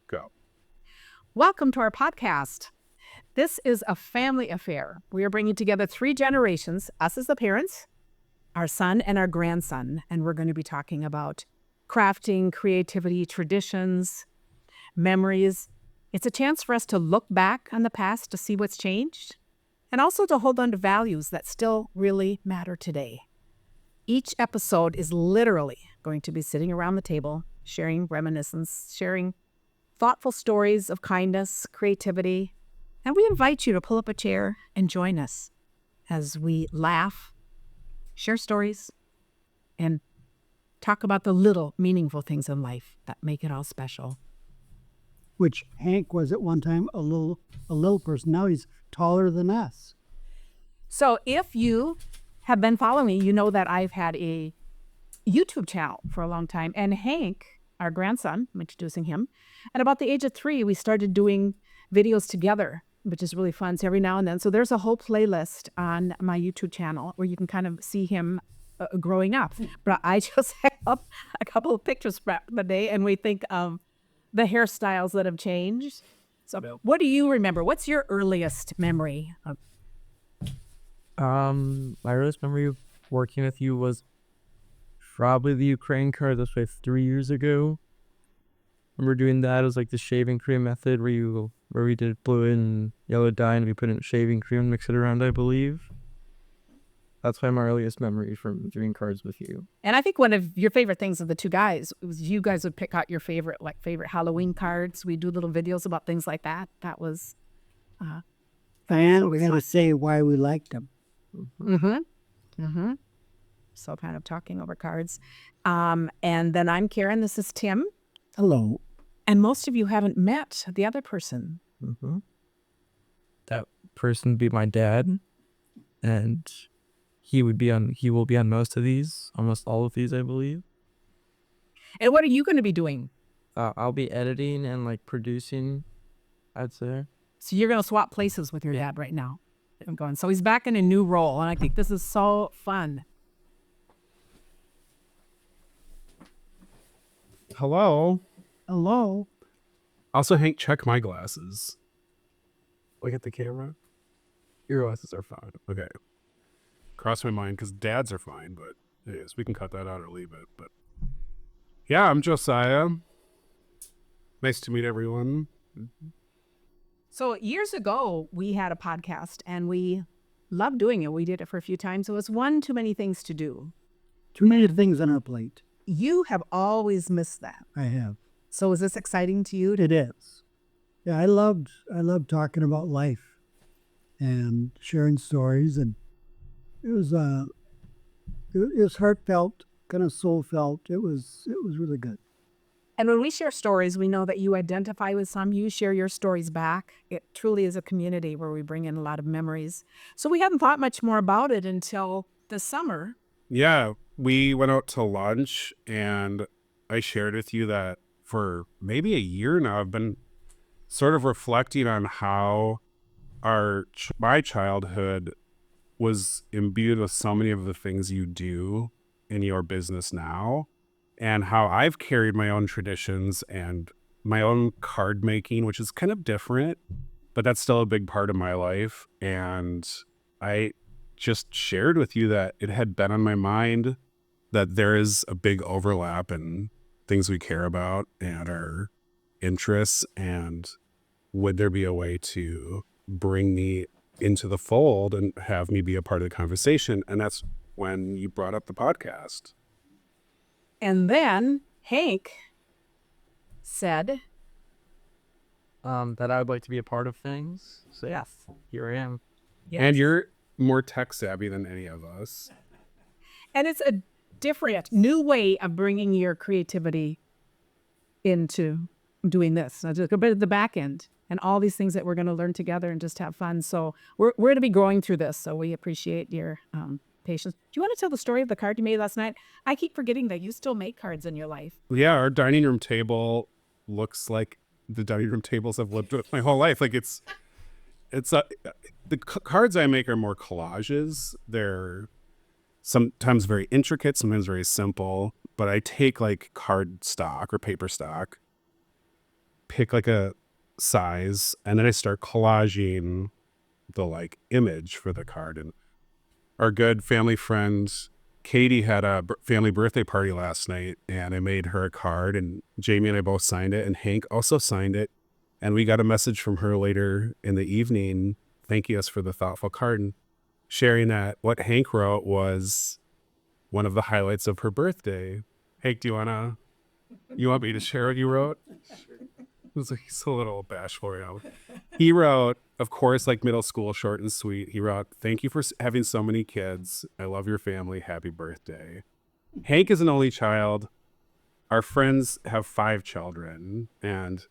Go. Welcome to our podcast. This is a family affair. We are bringing together 3 generations, us as the parents, our son and our grandson, and we're going to be talking about crafting, creativity, traditions, memories. It's a chance for us to look back on the past to see what's changed, and also to hold on to values that still really matter today. Each episode is literally going to be sitting around the table, sharing reminiscence, sharing thoughtful stories of kindness, creativity, and we invite you to pull up a chair and join us as we laugh, share stories, and talk about the little meaningful things in life that make it all special. Which Hank was at one time a little person. Now he's taller than us. So if you have been following me, you know that I've had a YouTube channel for a long time. And Hank, our grandson, I'm introducing him, at about the age of 3, we started doing videos together, which is really fun. So every now and then. So there's a whole playlist on my YouTube channel where you can kind of see him growing up. But I just have a couple of pictures from the day, and we think of the hairstyles that have changed. So what do you remember? What's your earliest memory of? My earliest memory of working with you was probably the Ukraine card. That's like 3 years ago. Remember doing that? It was like the shaving cream method where we did blue and yellow dye and we put in shaving cream and mix it around, I believe. That's my earliest memory from doing cards with you. And I think one of your favorite things of the 2 guys was you guys would pick out your favorite Halloween cards. We do little videos about things like that. That was And we're going to say why we liked them. So kind of talking over cards. And then I'm Karen. This is Tim. Hello. And most of you haven't met the other person. That person would be my dad, and he will be on most of these, almost all of these, I believe. And what are you going to be doing? I'll be editing and like producing, I'd say. So you're going to swap places with your dad right now. I'm going. So he's back in a new role, and I think this is so fun. Hello. Hello. Also, Hank, check my glasses. Look at the camera. Your glasses are fine. Okay. Cross my mind because dads are fine, but yes, we can cut that out or leave it. But yeah, I'm Josiah. Nice to meet everyone. So years ago, we had a podcast, and we loved doing it. We did it for a few times. It was one too many things to do. Too many things on our plate. You have always missed that. I have. So is this exciting to you? It is. Yeah, I loved talking about life and sharing stories, and it was heartfelt, kind of soul felt. It was really good. And when we share stories, we know that you identify with some, you share your stories back. It truly is a community where we bring in a lot of memories. So we hadn't thought much more about it until the summer. Yeah, we went out to lunch and I shared with you that for maybe a year now, I've been sort of reflecting on how my childhood was imbued with so many of the things you do in your business now, and how I've carried my own traditions and my own card making, which is kind of different, but that's still a big part of my life. And I just shared with you that it had been on my mind that there is a big overlap in things we care about and our interests, and would there be a way to bring me into the fold and have me be a part of the conversation? And that's when you brought up the podcast. And then Hank said, That I would like to be a part of things. So yes. Here I am. Yes. And you're more tech savvy than any of us. And it's a different, new way of bringing your creativity into doing this. So just a bit of the back end and all these things that we're going to learn together and just have fun. So we're going to be going through this. So we appreciate your patience. Do you want to tell the story of the card you made last night? I keep forgetting that you still make cards in your life. Yeah, our dining room table looks like the dining room tables I've lived with my whole life. Like it's the cards I make are more collages. They're sometimes very intricate, sometimes very simple, but I take like card stock or paper stock, pick like a size, and then I start collaging the like image for the card. And our good family friend Katie had a family birthday party last night, and I made her a card, and Jamie and I both signed it, and Hank also signed it. And we got a message from her later in the evening thanking us for the thoughtful card and sharing that what Hank wrote was one of the highlights of her birthday. Hank, you want me to share what you wrote? He's a little bashful right now. He wrote, of course, like middle school, short and sweet. He wrote, "Thank you for having so many kids. I love your family. Happy birthday." Hank is an only child. Our friends have 5 children, and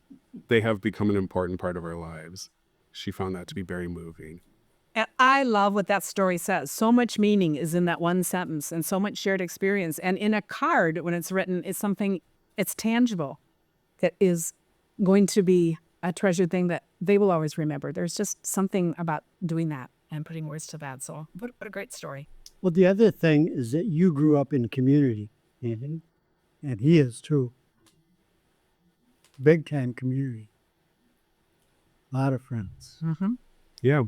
they have become an important part of our lives. She found that to be very moving. And I love what that story says. So much meaning is in that one sentence and so much shared experience. And in a card, when it's written, it's something, it's tangible that is going to be a treasured thing that they will always remember. There's just something about doing that and putting words to that. So what a great story. Well, the other thing is that you grew up in community, Anthony, and he is too. Big time community. A lot of friends. Mm-hmm. Yeah.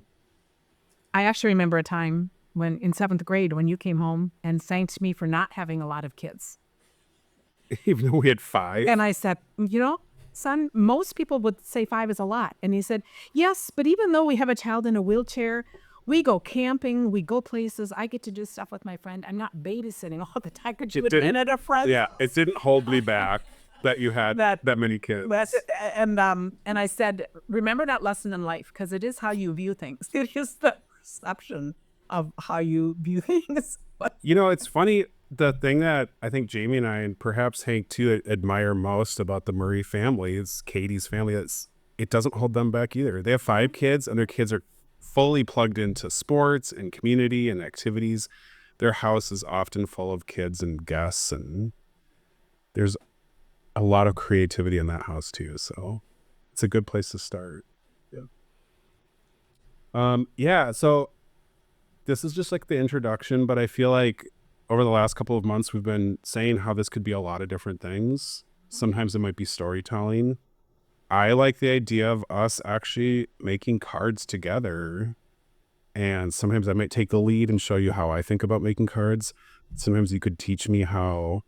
I actually remember a time when in 7th grade when you came home and thanked me for not having a lot of kids. Even though we had 5. And I said, son, most people would say 5 is a lot. And he said, yes, but even though we have a child in a wheelchair, we go camping, we go places. I get to do stuff with my friend. I'm not babysitting all the time. Could you admit it, a friend? Yeah, it didn't hold me back that you had that many kids. And I said, remember that lesson in life, because it is how you view things. It is the perception of how you view things. It's funny. The thing that I think Jamie and I, and perhaps Hank too, admire most about the Murray family is Katie's family. It doesn't hold them back either. They have 5 kids, and their kids are fully plugged into sports and community and activities. Their house is often full of kids and guests, and there's a lot of creativity in that house too. So it's a good place to start. Yeah. So this is just like the introduction, but I feel like over the last couple of months, we've been saying how this could be a lot of different things. Sometimes it might be storytelling. I like the idea of us actually making cards together. And sometimes I might take the lead and show you how I think about making cards. Sometimes you could teach me how,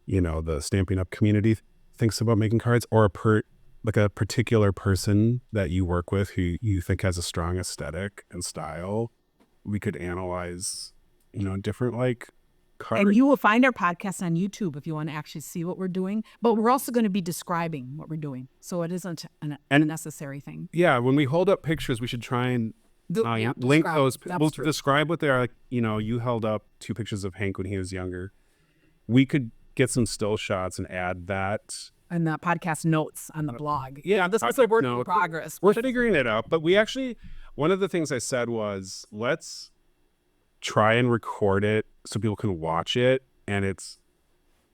the Stampin' Up community thinks about making cards, or a particular person that you work with who you think has a strong aesthetic and style. We could analyze, different cards. And you will find our podcast on YouTube if you want to actually see what we're doing. But we're also going to be describing what we're doing. So it isn't an unnecessary thing. Yeah, when we hold up pictures, we should try and link those. We'll describe what they are. You held up 2 pictures of Hank when he was younger. We could get some still shots and add that. And the podcast notes on the blog. Yeah, this was a work in progress. We're figuring it out. But one of the things I said was, let's try and record it so people can watch it, and it's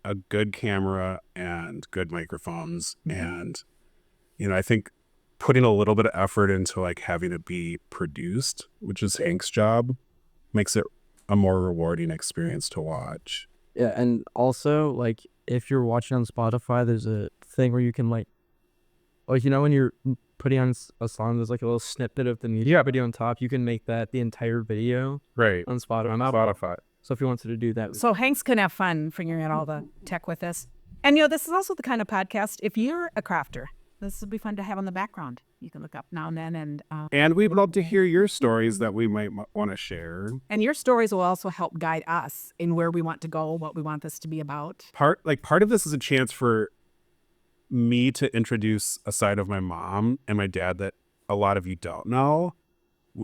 a good camera and good microphones. And I think putting a little bit of effort into having it be produced, which is Hank's job, makes it a more rewarding experience to watch. Yeah, and also if you're watching on Spotify, there's a thing where you can when you're putting on a song, there's a little snippet of the music video on top. You can make that the entire video right on Spotify. So if you wanted to do that, so Hank's can have fun figuring out all the tech with us. And this is also the kind of podcast, if you're a crafter, this would be fun to have on the background. You can look up now and then, and we'd love to hear your stories that we might want to share. And your stories will also help guide us in where we want to go, what we want this to be about. Part of this is a chance for me to introduce a side of my mom and my dad that a lot of you don't know,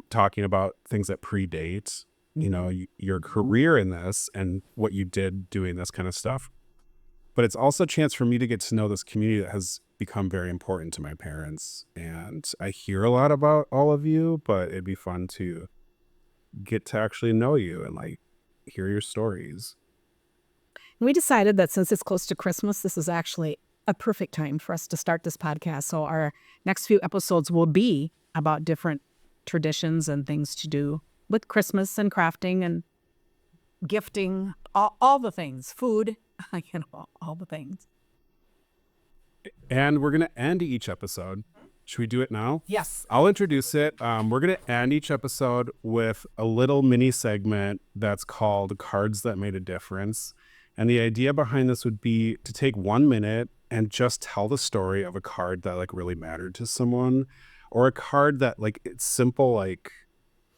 talking about things that predate your career in this and what you did doing this kind of stuff. But it's also a chance for me to get to know this community that has become very important to my parents. And I hear a lot about all of you, but it'd be fun to get to actually know you and hear your stories. We decided that since it's close to Christmas, this is actually a perfect time for us to start this podcast. So our next few episodes will be about different traditions and things to do with Christmas and crafting and gifting, all the things, food, all the things. And we're going to end each episode. Should we do it now? Yes. I'll introduce it. We're going to end each episode with a little mini segment that's called Cards That Made a Difference. And the idea behind this would be to take 1 minute and just tell the story of a card that like really mattered to someone, or a card that like it's simple, like,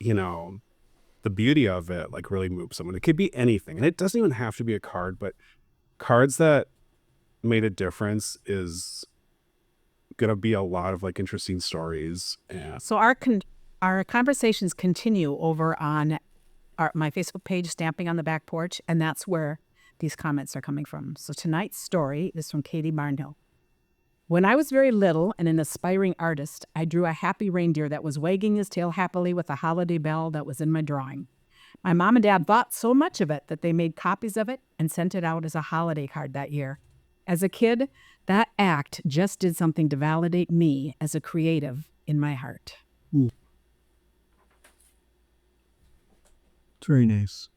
you know, the beauty of it like really moved someone. It could be anything. And it doesn't even have to be a card, but cards that made a difference is gonna be a lot of like interesting stories. And So our conversations continue over on my Facebook page, Stamping on the Back Porch, and that's where these comments are coming from. So tonight's story is from Katie Barnhill. When I was very little and an aspiring artist, I drew a happy reindeer that was wagging his tail happily with a holiday bell that was in my drawing. My mom and dad thought so much of it that they made copies of it and sent it out as a holiday card that year. As a kid, that act just did something to validate me as a creative in my heart. It's very nice.